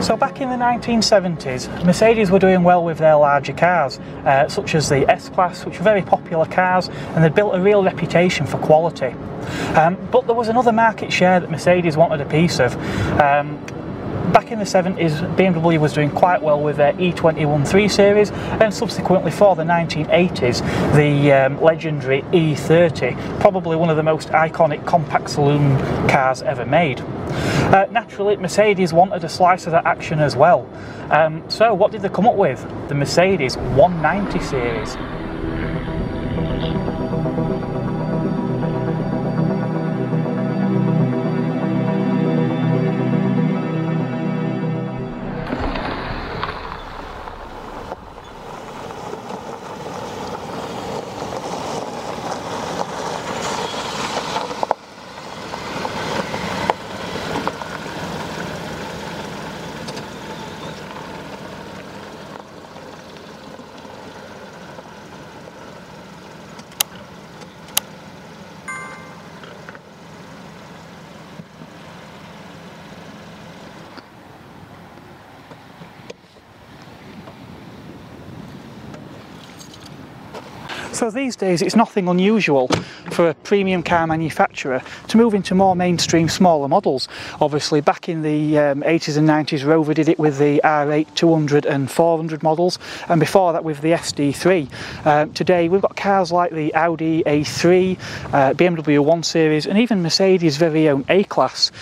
So back in the 1970s, Mercedes were doing well with their larger cars, such as the S-Class, which were very popular cars, and they'd built a real reputation for quality. But there was another market share that Mercedes wanted a piece of. Back in the 70s, BMW was doing quite well with their E21 3 Series, and subsequently for the 1980s, the legendary E30, probably one of the most iconic compact saloon cars ever made. Naturally, Mercedes wanted a slice of that action as well. So what did they come up with? The Mercedes 190 Series. So these days it's nothing unusual for a premium car manufacturer to move into more mainstream smaller models. Obviously back in the 80s and 90s Rover did it with the R8, 200 and 400 models, and before that with the SD3. Today we've got cars like the Audi A3, BMW 1 Series and even Mercedes' very own A-Class,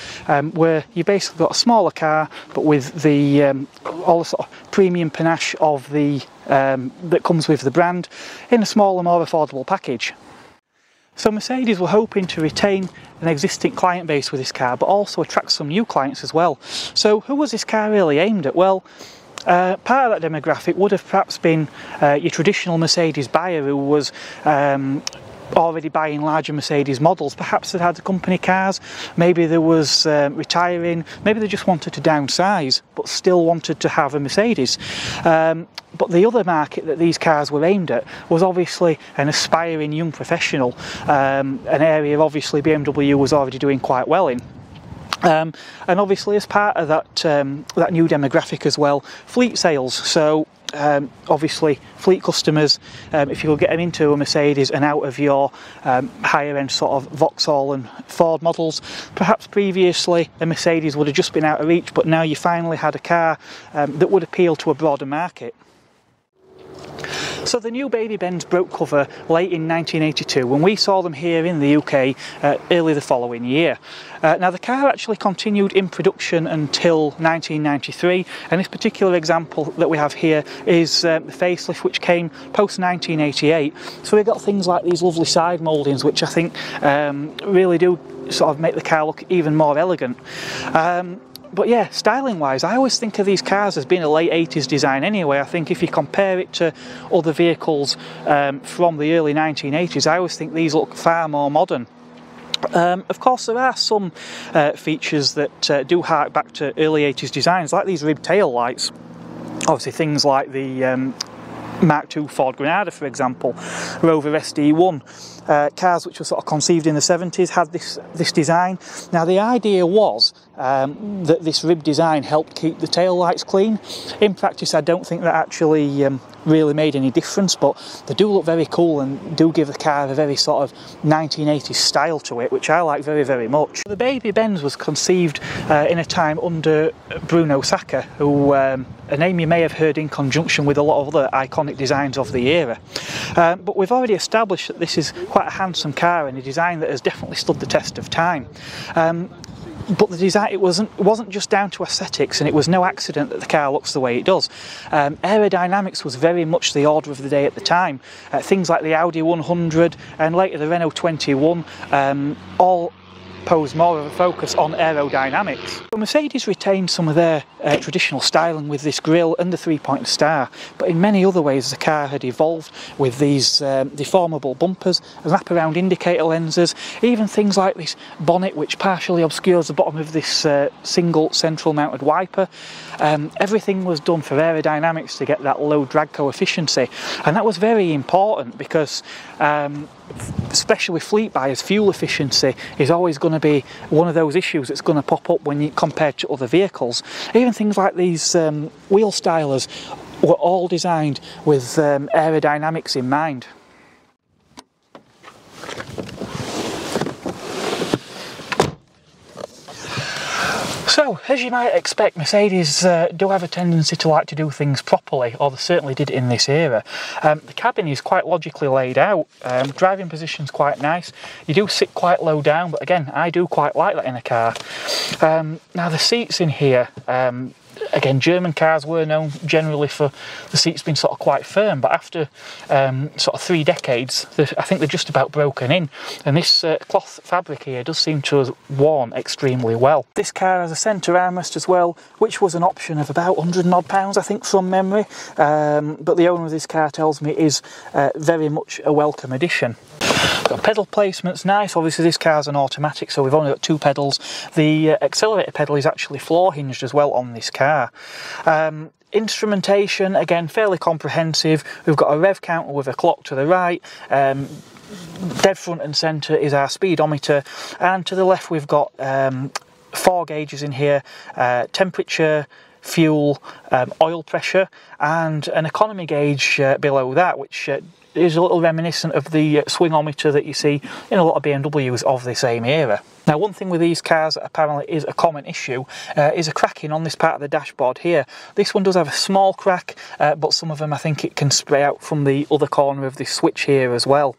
where you basically got a smaller car but with the all the sort of premium panache of the that comes with the brand in a smaller, more affordable package. So Mercedes were hoping to retain an existing client base with this car, but also attract some new clients as well. So who was this car really aimed at? Well, part of that demographic would have perhaps been your traditional Mercedes buyer who was already buying larger Mercedes models. Perhaps they'd had company cars, maybe they was retiring, maybe they just wanted to downsize but still wanted to have a Mercedes. But the other market that these cars were aimed at was obviously an aspiring young professional, an area obviously BMW was already doing quite well in. And obviously as part of that, that new demographic as well, fleet sales. So obviously fleet customers, if you could get them into a Mercedes and out of your higher end sort of Vauxhall and Ford models, perhaps previously a Mercedes would have just been out of reach, but now you finally had a car that would appeal to a broader market. So the new baby Benz broke cover late in 1982 when we saw them here in the UK early the following year. Now the car actually continued in production until 1993, and this particular example that we have here is the facelift, which came post 1988. So we've got things like these lovely side mouldings which I think really do sort of make the car look even more elegant. But yeah, styling wise, I always think of these cars as being a late 80s design anyway. I think if you compare it to other vehicles from the early 1980s, I always think these look far more modern. Of course there are some features that do hark back to early 80s designs, like these rib tail lights. Obviously things like the Mark II Ford Granada, for example, Rover SD1. Cars which were sort of conceived in the 70s had this design. Now the idea was that this rib design helped keep the tail lights clean. In practice I don't think that actually really made any difference, but they do look very cool and do give the car a very sort of 1980s style to it, which I like very, very much. The baby Benz was conceived in a time under Bruno Sacco, who a name you may have heard in conjunction with a lot of other iconic designs of the era. But we've already established that this is quite a handsome car and a design that has definitely stood the test of time. But the design, it wasn't just down to aesthetics, and it was no accident that the car looks the way it does. Aerodynamics was very much the order of the day at the time. Things like the Audi 100 and later the Renault 21 all posed more of a focus on aerodynamics. But Mercedes retained some of their traditional styling with this grille and the three-pointed star, but in many other ways the car had evolved with these deformable bumpers, wraparound indicator lenses, even things like this bonnet which partially obscures the bottom of this single central mounted wiper. Everything was done for aerodynamics to get that low drag coefficient, and that was very important because especially with fleet buyers, fuel efficiency is always going to be one of those issues that's going to pop up when you compared to other vehicles. Even things like these wheel stylers were all designed with aerodynamics in mind. So, as you might expect, Mercedes do have a tendency to like to do things properly, or they certainly did in this era. The cabin is quite logically laid out, driving position's quite nice. You do sit quite low down, but again, I do quite like that in a car. Now the seats in here, again, German cars were known generally for the seats being sort of quite firm, but after sort of 3 decades, I think they're just about broken in, and this cloth fabric here does seem to have worn extremely well. This car has a centre armrest as well, which was an option of about £100 and odd, I think, from memory, but the owner of this car tells me is very much a welcome addition. Got pedal placement's nice. Obviously this car's an automatic, so we've only got 2 pedals. The accelerator pedal is actually floor hinged as well on this car. Instrumentation, again, fairly comprehensive. We've got a rev counter with a clock to the right. Dead front and centre is our speedometer, and to the left we've got 4 gauges in here, temperature, fuel, oil pressure, and an economy gauge below that, which is a little reminiscent of the swingometer that you see in a lot of BMWs of the same era. Now, one thing with these cars that apparently is a common issue is a cracking on this part of the dashboard here. This one does have a small crack, but some of them I think it can spray out from the other corner of this switch here as well.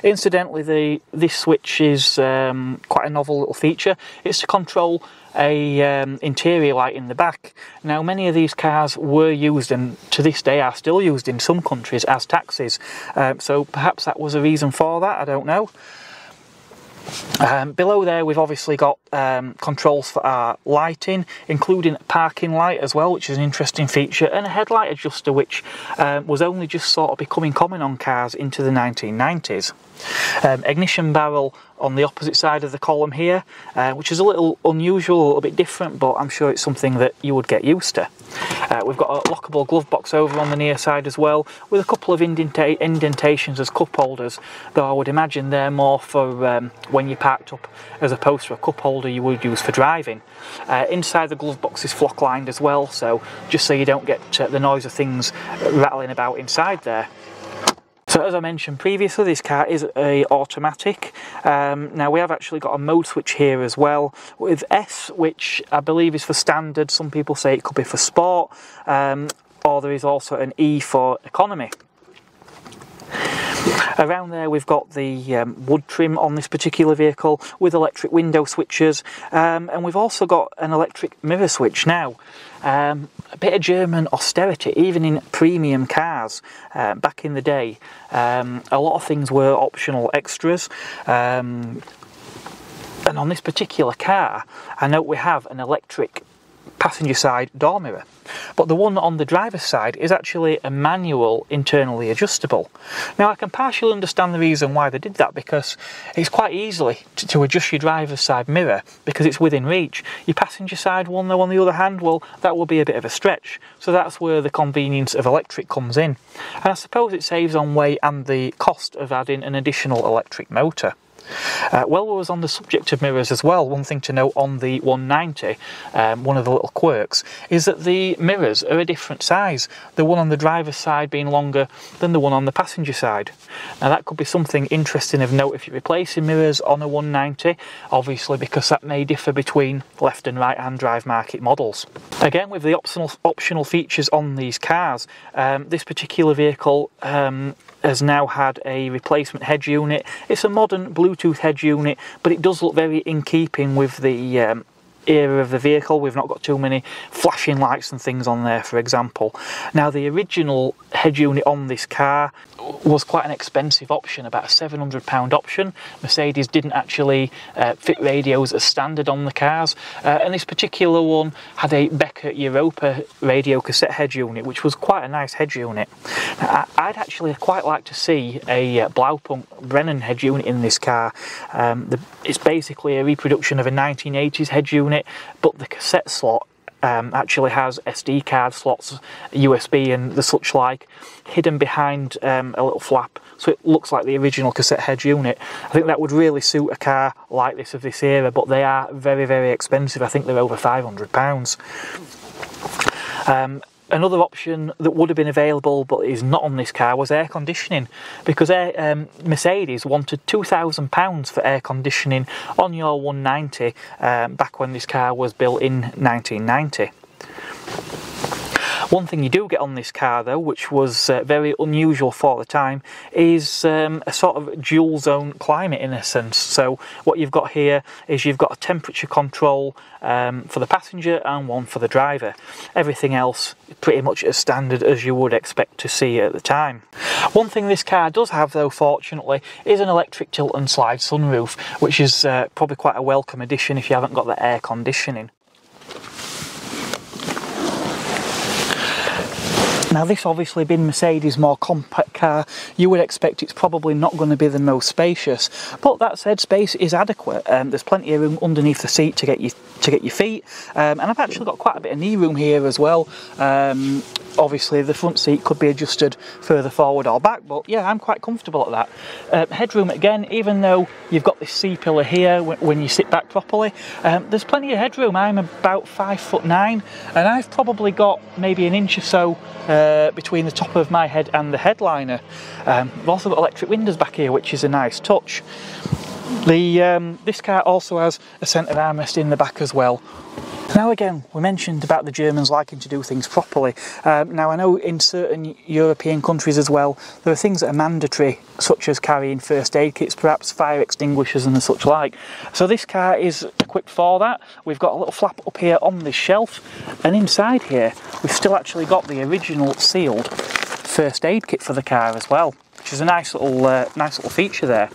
Incidentally, this switch is quite a novel little feature. It's to control a interior light in the back. Now, many of these cars were used, and to this day are still used in some countries, as taxis, so perhaps that was a reason for that, I don't know. Below there we've obviously got controls for our lighting, including a parking light as well, which is an interesting feature, and a headlight adjuster, which was only just sort of becoming common on cars into the 1990s. Ignition barrel on the opposite side of the column here, which is a little unusual, a little bit different, but I'm sure it's something that you would get used to. We've got a lockable glove box over on the near side as well, with a couple of indentations as cup holders, though I would imagine they're more for when you're parked up, as opposed to a cup holder you would use for driving. Inside the glove box is flock lined as well, so just so you don't get the noise of things rattling about inside there. So as I mentioned previously, this car is an automatic. Now we have actually got a mode switch here as well, with S, which I believe is for standard. Some people say it could be for sport, or there is also an E for economy. Around there we've got the wood trim on this particular vehicle with electric window switches, and we've also got an electric mirror switch. Now, a bit of German austerity, even in premium cars back in the day. A lot of things were optional extras, and on this particular car I note we have an electric passenger side door mirror, but the one on the driver's side is actually a manual internally adjustable. Now, I can partially understand the reason why they did that, because it's quite easily to adjust your driver's side mirror because it's within reach. Your passenger side one, though, on the other hand, well, that will be a bit of a stretch, so that's where the convenience of electric comes in, and I suppose it saves on weight and the cost of adding an additional electric motor. While we was on the subject of mirrors as well, one thing to note on the 190, one of the little quirks, is that the mirrors are a different size, the one on the driver's side being longer than the one on the passenger side. Now that could be something interesting of note if you're replacing mirrors on a 190, obviously, because that may differ between left and right hand drive market models. Again, with the optional features on these cars, this particular vehicle has now had a replacement head unit. It's a modern Bluetooth head unit, but it does look very in keeping with the era of the vehicle. We've not got too many flashing lights and things on there, for example. Now, the original head unit on this car was quite an expensive option, about a £700 option. Mercedes didn't actually fit radios as standard on the cars, and this particular one had a Becker Europa radio cassette head unit, which was quite a nice head unit. Now, I'd actually quite like to see a Blaupunkt Brennan head unit in this car. It's basically a reproduction of a 1980s head unit, but the cassette slot actually has SD card slots, USB and the such like, hidden behind a little flap, so it looks like the original cassette head unit. I think that would really suit a car like this of this era, but they are very, very expensive. I think they're over £500. Another option that would have been available but is not on this car was air conditioning, because Mercedes wanted £2,000 for air conditioning on your 190 back when this car was built in 1990. One thing you do get on this car though, which was very unusual for the time, is a sort of dual zone climate in a sense. So what you've got here is you've got a temperature control for the passenger and one for the driver. Everything else pretty much as standard as you would expect to see at the time. One thing this car does have though, fortunately, is an electric tilt and slide sunroof, which is probably quite a welcome addition if you haven't got the air conditioning. Now this obviously being Mercedes' more compact car, you would expect it's probably not going to be the most spacious, but that said, space is adequate. There's plenty of room underneath the seat to get your feet, and I've actually got quite a bit of knee room here as well. Obviously the front seat could be adjusted further forward or back, but yeah, I'm quite comfortable at that. Headroom again, even though you've got this C-pillar here when you sit back properly, there's plenty of headroom. I'm about 5'9", and I've probably got maybe an inch or so between the top of my head and the headliner. We've also got electric windows back here, which is a nice touch. This car also has a centre armrest in the back as well. Now again, we mentioned about the Germans liking to do things properly. Now I know in certain European countries as well, there are things that are mandatory, such as carrying first aid kits, perhaps fire extinguishers and the such like. So this car is equipped for that. We've got a little flap up here on this shelf, and inside here we've still actually got the original sealed first aid kit for the car as well, which is a nice little feature there.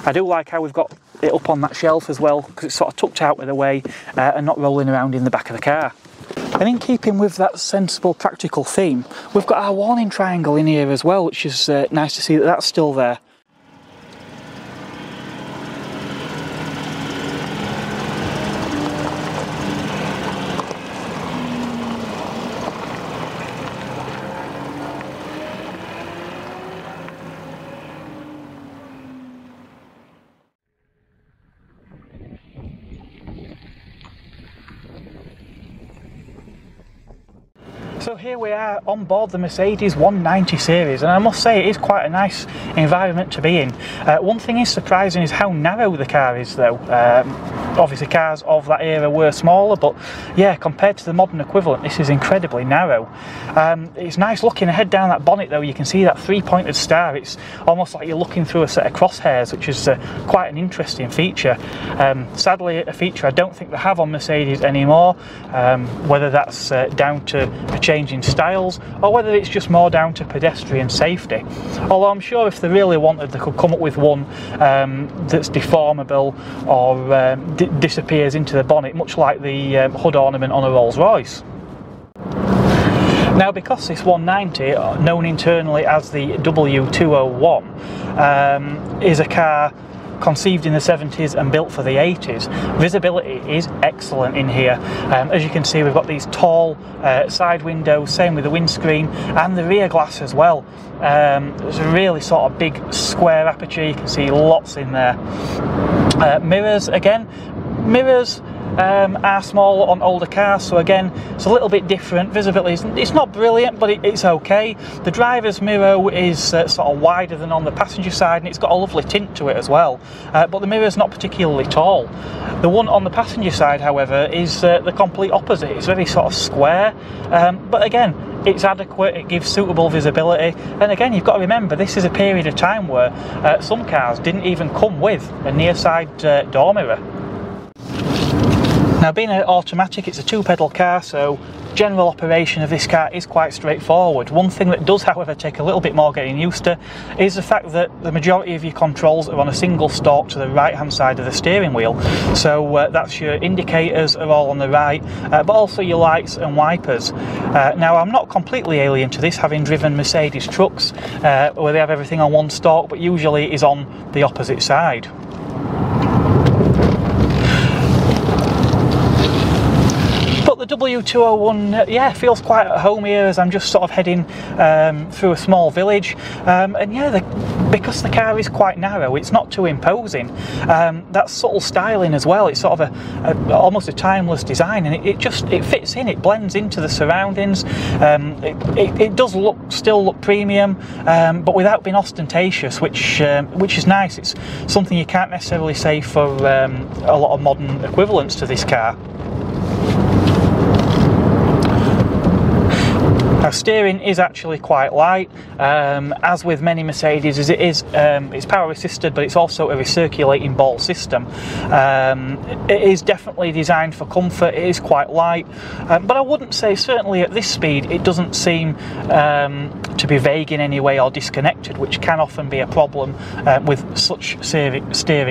I do like how we've got it up on that shelf as well, because it's sort of tucked out with the way and not rolling around in the back of the car. And in keeping with that sensible, practical theme, we've got our warning triangle in here as well, which is nice to see that that's still there. So here we are on board the Mercedes 190 series, and I must say it is quite a nice environment to be in. One thing is surprising is how narrow the car is though. Obviously cars of that era were smaller, but yeah, compared to the modern equivalent, this is incredibly narrow. It's nice looking ahead down that bonnet though. You can see that three-pointed star. It's almost like you're looking through a set of crosshairs, which is quite an interesting feature. Sadly, a feature I don't think they have on Mercedes anymore, whether that's down to a change in styles or whether it's just more down to pedestrian safety. Although I'm sure if they really wanted, they could come up with one that's deformable or disappears into the bonnet, much like the hood ornament on a Rolls-Royce. Now, because this 190, known internally as the W201, is a car conceived in the 70s and built for the 80s, visibility is excellent in here. As you can see, we've got these tall side windows, same with the windscreen and the rear glass as well. It's a really sort of big square aperture, you can see lots in there. Mirrors, again, mirrors are small on older cars, so again it's a little bit different. Visibility it's not brilliant, but it's okay. The driver's mirror is sort of wider than on the passenger side, and it's got a lovely tint to it as well, but the mirror's not particularly tall. The one on the passenger side, however, is the complete opposite. It's very sort of square, but again it's adequate, it gives suitable visibility. And again, you've got to remember, this is a period of time where some cars didn't even come with a near side door mirror. Now, being an automatic, it's a two-pedal car, so general operation of this car is quite straightforward. One thing that does, however, take a little bit more getting used to is the fact that the majority of your controls are on a single stalk to the right-hand side of the steering wheel. So that's your indicators are all on the right, but also your lights and wipers. Now, I'm not completely alien to this, having driven Mercedes trucks where they have everything on one stalk, but usually it is on the opposite side. But there W201, yeah, feels quite at home here as I'm just sort of heading through a small village, and yeah, because the car is quite narrow, it's not too imposing. That subtle styling as well, it's sort of almost a timeless design, and it fits in, it blends into the surroundings. It does still look premium, but without being ostentatious, which is nice. It's something you can't necessarily say for a lot of modern equivalents to this car. Now, steering is actually quite light, as with many Mercedes, as it's power assisted, but it's also a recirculating ball system. It is definitely designed for comfort. It is quite light, but I wouldn't say, certainly at this speed, it doesn't seem to be vague in any way or disconnected, which can often be a problem with such steering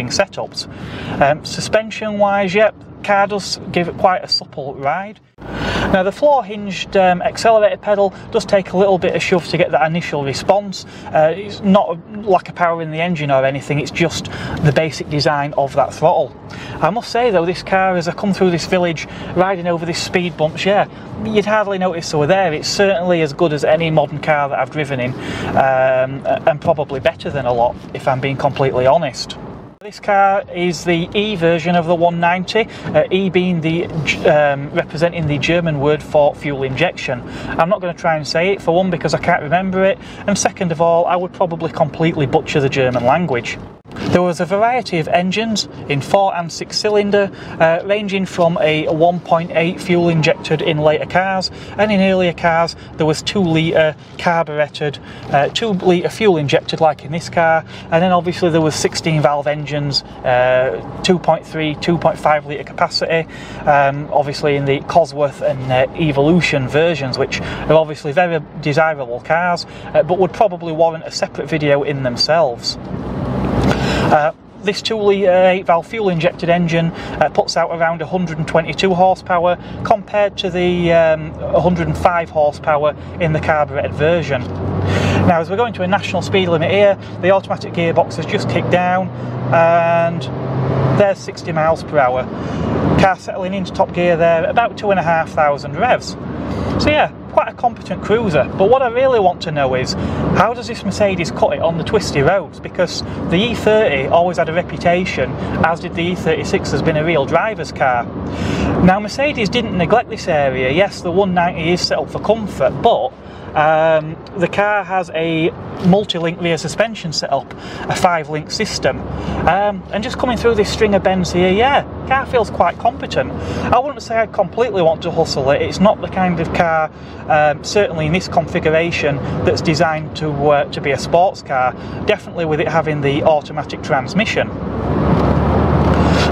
setups. Suspension wise, yep, car does give it quite a supple ride. Now, the floor-hinged accelerator pedal does take a little bit of shove to get that initial response. It's not a lack of power in the engine or anything, it's just the basic design of that throttle. I must say though, this car, as I come through this village riding over these speed bumps, yeah, you'd hardly notice they were there. It's certainly as good as any modern car that I've driven in, and probably better than a lot, if I'm being completely honest. This car is the E version of the 190, E being the representing the German word for fuel injection. I'm not going to try and say it, for one, because I can't remember it, and second of all, I would probably completely butcher the German language. There was a variety of engines in 4 and 6 cylinder, ranging from a 1.8 fuel injected in later cars, and in earlier cars there was 2 litre carburetted, 2 litre fuel injected like in this car, and then obviously there was 16 valve engines, 2.3, 2.5 litre capacity, obviously in the Cosworth and Evolution versions, which are obviously very desirable cars, but would probably warrant a separate video in themselves. This 2 litre 8-valve fuel injected engine puts out around 122 horsepower compared to the 105 horsepower in the carburetted version. Now, as we're going to a national speed limit here, the automatic gearbox has just kicked down and there's 60 miles per hour. Car settling into top gear there at about 2,500 revs. So yeah, quite a competent cruiser, but what I really want to know is, how does this Mercedes cut it on the twisty roads? Because the E30 always had a reputation, as did the E36, as being a real driver's car. Now, Mercedes didn't neglect this area. Yes, the 190 is set up for comfort, but the car has a multi-link rear suspension setup, a 5-link system, and just coming through this string of bends here, yeah, car feels quite competent. I wouldn't say I'd completely want to hustle it. It's not the kind of car, certainly in this configuration, that's designed to be a sports car, definitely with it having the automatic transmission.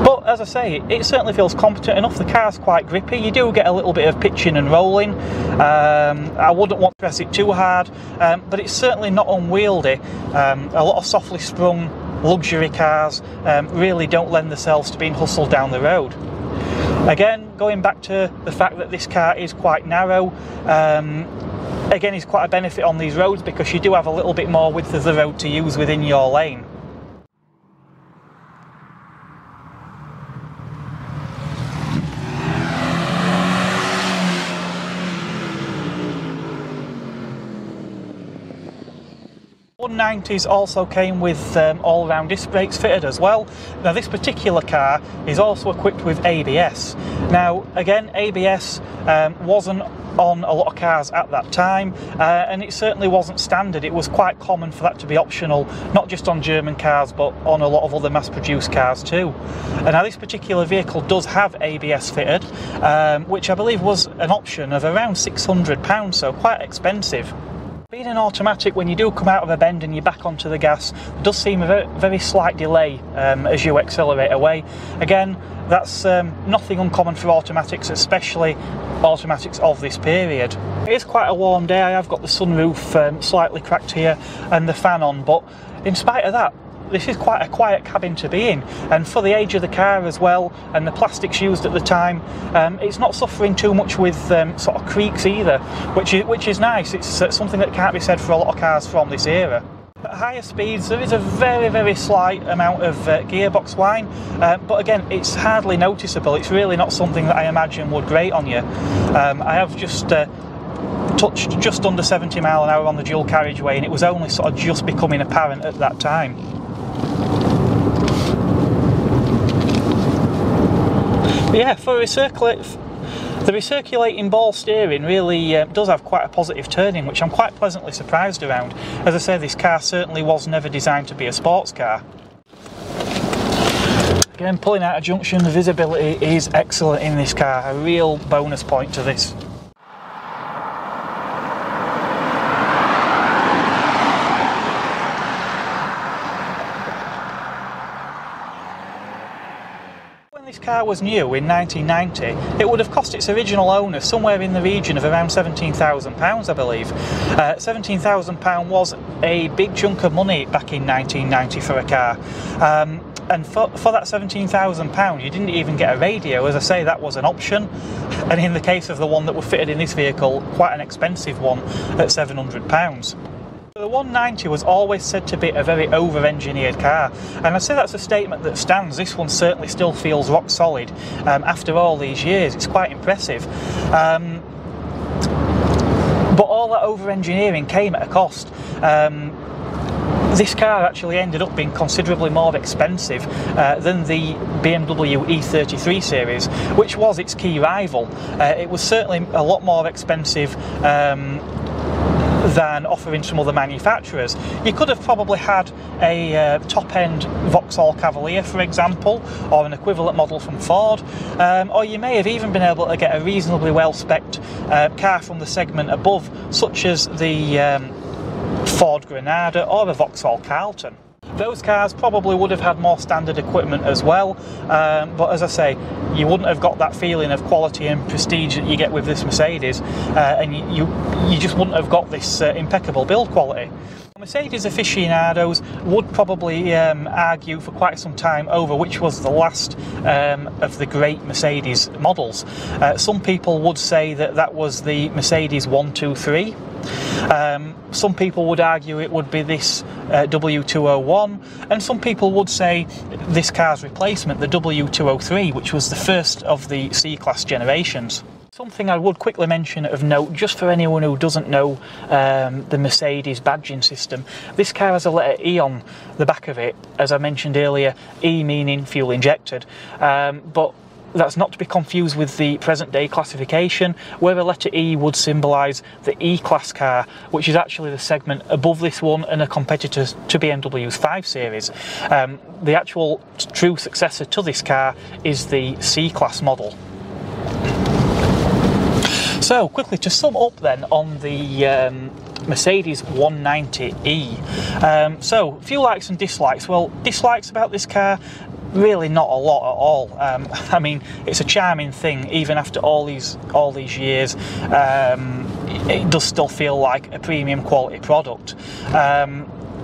But as I say, it certainly feels competent enough. The car's quite grippy. You do get a little bit of pitching and rolling. I wouldn't want to press it too hard, but it's certainly not unwieldy. A lot of softly sprung luxury cars really don't lend themselves to being hustled down the road. Again, going back to the fact that this car is quite narrow, again, is quite a benefit on these roads because you do have a little bit more width of the road to use within your lane. The 190s also came with all-round disc brakes fitted as well. Now, this particular car is also equipped with ABS. Now, again, ABS wasn't on a lot of cars at that time, and it certainly wasn't standard. It was quite common for that to be optional, not just on German cars, but on a lot of other mass-produced cars too. And now, this particular vehicle does have ABS fitted, which I believe was an option of around £600, so quite expensive. Being an automatic, when you do come out of a bend and you're back onto the gas, there does seem a very slight delay as you accelerate away. Again, that's nothing uncommon for automatics, especially automatics of this period. It is quite a warm day. I have got the sunroof slightly cracked here and the fan on, but in spite of that, this is quite a quiet cabin to be in, and for the age of the car as well, and the plastics used at the time, it's not suffering too much with sort of creaks either, which is nice. It's something that can't be said for a lot of cars from this era. At higher speeds there is a very slight amount of gearbox whine, but again it's hardly noticeable. It's really not something that I imagine would grate on you. I have just touched just under 70 mile an hour on the dual carriageway, and it was only sort of just becoming apparent at that time. But yeah, for the recirculating ball steering really does have quite a positive turning, which I'm quite pleasantly surprised around. As I say, this car certainly was never designed to be a sports car. Again, pulling out a junction, the visibility is excellent in this car, a real bonus point to this. This car was new in 1990, it would have cost its original owner somewhere in the region of around £17,000, I believe. £17,000 was a big chunk of money back in 1990 for a car. And for that £17,000 you didn't even get a radio. As I say, that was an option, and in the case of the one that was fitted in this vehicle, quite an expensive one at £700. The 190 was always said to be a very over-engineered car, and I'd say that's a statement that stands. This one certainly still feels rock solid after all these years. It's quite impressive. But all that over-engineering came at a cost. This car actually ended up being considerably more expensive than the BMW E33 series, which was its key rival. It was certainly a lot more expensive than offering some other manufacturers. You could have probably had a top-end Vauxhall Cavalier, for example, or an equivalent model from Ford, or you may have even been able to get a reasonably well-specced car from the segment above, such as the Ford Granada or the Vauxhall Carlton. Those cars probably would have had more standard equipment as well, but as I say, you wouldn't have got that feeling of quality and prestige that you get with this Mercedes, and you just wouldn't have got this impeccable build quality. Mercedes aficionados would probably argue for quite some time over which was the last of the great Mercedes models. Some people would say that that was the Mercedes 123. Some people would argue it would be this W201, and some people would say this car's replacement, the W203, which was the first of the C-Class generations. Something I would quickly mention of note, just for anyone who doesn't know the Mercedes badging system, this car has a letter E on the back of it, as I mentioned earlier, E meaning fuel injected, but that's not to be confused with the present day classification, where the letter E would symbolise the E-Class car, which is actually the segment above this one and a competitor to BMW's 5 Series. The actual true successor to this car is the C-Class model. So quickly to sum up then on the Mercedes 190e. So a few likes and dislikes. Well, dislikes about this car, really not a lot at all. I mean, it's a charming thing even after all these years. It does still feel like a premium quality product.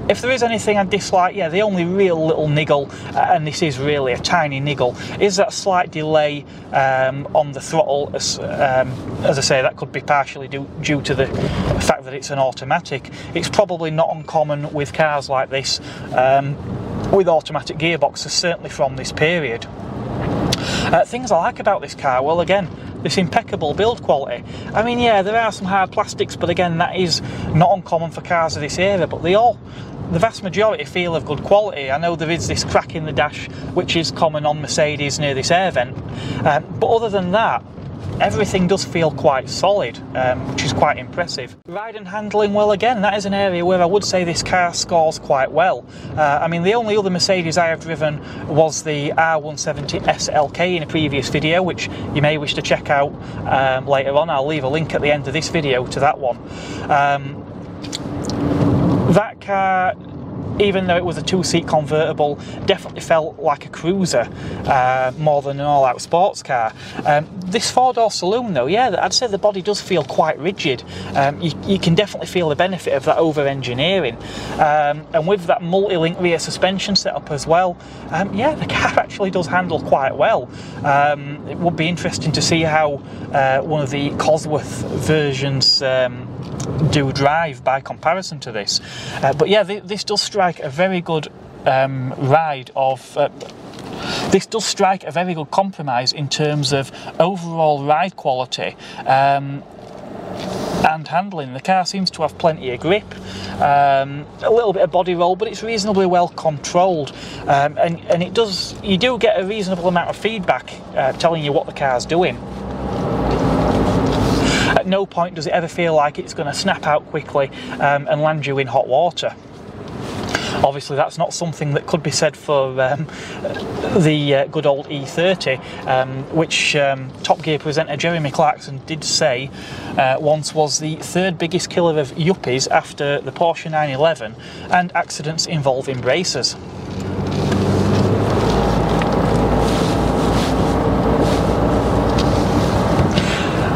If there is anything I dislike, yeah, the only real little niggle, and this is really a tiny niggle, is that slight delay on the throttle. As I say, that could be partially due to the fact that it's an automatic. It's probably not uncommon with cars like this, with automatic gearboxes, certainly from this period. Things I like about this car, well, again, this impeccable build quality. I mean, yeah, there are some hard plastics, but again, that is not uncommon for cars of this era, but the vast majority feel of good quality. I know there is this crack in the dash, which is common on Mercedes near this air vent, but other than that, everything does feel quite solid, which is quite impressive. Ride and handling, well, again, that is an area where I would say this car scores quite well. I mean, the only other Mercedes I have driven was the R170 SLK in a previous video, which you may wish to check out later on. I'll leave a link at the end of this video to that one. That car even though it was a two-seat convertible, definitely felt like a cruiser more than an all-out sports car. This four-door saloon though, yeah, I'd say the body does feel quite rigid. You can definitely feel the benefit of that over-engineering, and with that multi-link rear suspension setup as well, yeah, the car actually does handle quite well. It would be interesting to see how one of the Cosworth versions do drive by comparison to this, but yeah, this does strike a very good this does strike a very good compromise in terms of overall ride quality and handling. The car seems to have plenty of grip, a little bit of body roll, but it's reasonably well controlled, and you do get a reasonable amount of feedback telling you what the car's doing. At no point does it ever feel like it's going to snap out quickly and land you in hot water. Obviously that's not something that could be said for the good old E30, which Top Gear presenter Jeremy Clarkson did say once was the third biggest killer of yuppies after the Porsche 911 and accidents involving bracers.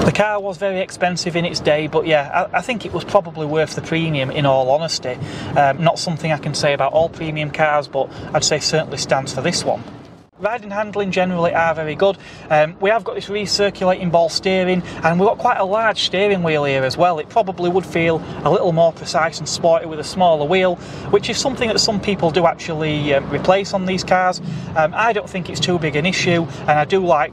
The car was very expensive in its day, but yeah, I think it was probably worth the premium in all honesty. Not something I can say about all premium cars, but I'd say certainly stands for this one. Ride and handling generally are very good. We have got this recirculating ball steering, and we've got quite a large steering wheel here as well. It probably would feel a little more precise and sporty with a smaller wheel, which is something that some people do actually replace on these cars. I don't think it's too big an issue, and I do like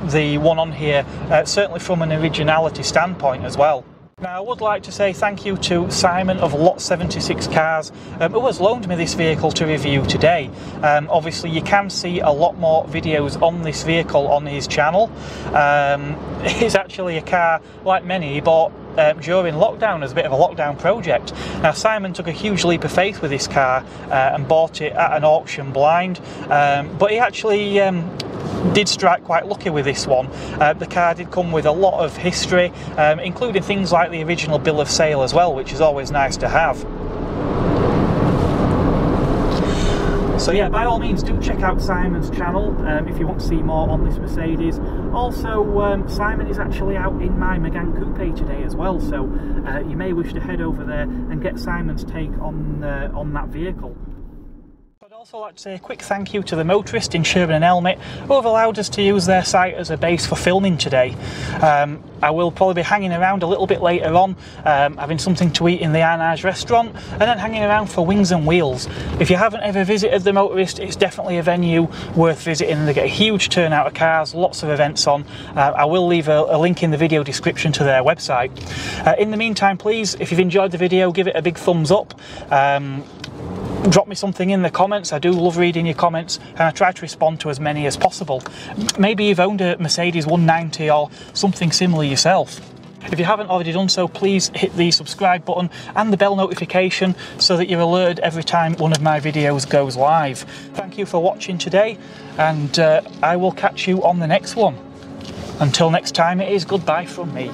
the one on here, certainly from an originality standpoint as well. Now I would like to say thank you to Simon of Lot 76 Cars, who has loaned me this vehicle to review today. Obviously you can see a lot more videos on this vehicle on his channel. It's actually a car, like many, he bought during lockdown as a bit of a lockdown project. Now Simon took a huge leap of faith with this car and bought it at an auction blind, but he actually did strike quite lucky with this one. The car did come with a lot of history, including things like the original bill of sale as well, which is always nice to have. So yeah, by all means do check out Simon's channel if you want to see more on this Mercedes. Also, Simon is actually out in my Megane Coupe today as well, so you may wish to head over there and get Simon's take on that vehicle. I'd also like to say a quick thank you to the motorist in Sherburn and Elmet who have allowed us to use their site as a base for filming today. I will probably be hanging around a little bit later on, having something to eat in the Arnage restaurant, and then hanging around for Wings and Wheels. If you haven't ever visited the motorist, it's definitely a venue worth visiting. They get a huge turnout of cars, lots of events on. I will leave a link in the video description to their website. In the meantime, please, if you've enjoyed the video, give it a big thumbs up. Drop me something in the comments. I do love reading your comments, and I try to respond to as many as possible. Maybe you've owned a Mercedes 190 or something similar yourself. If you haven't already done so, please hit the subscribe button and the bell notification so that you're alerted every time one of my videos goes live. Thank you for watching today, and I will catch you on the next one. Until next time, it is goodbye from me.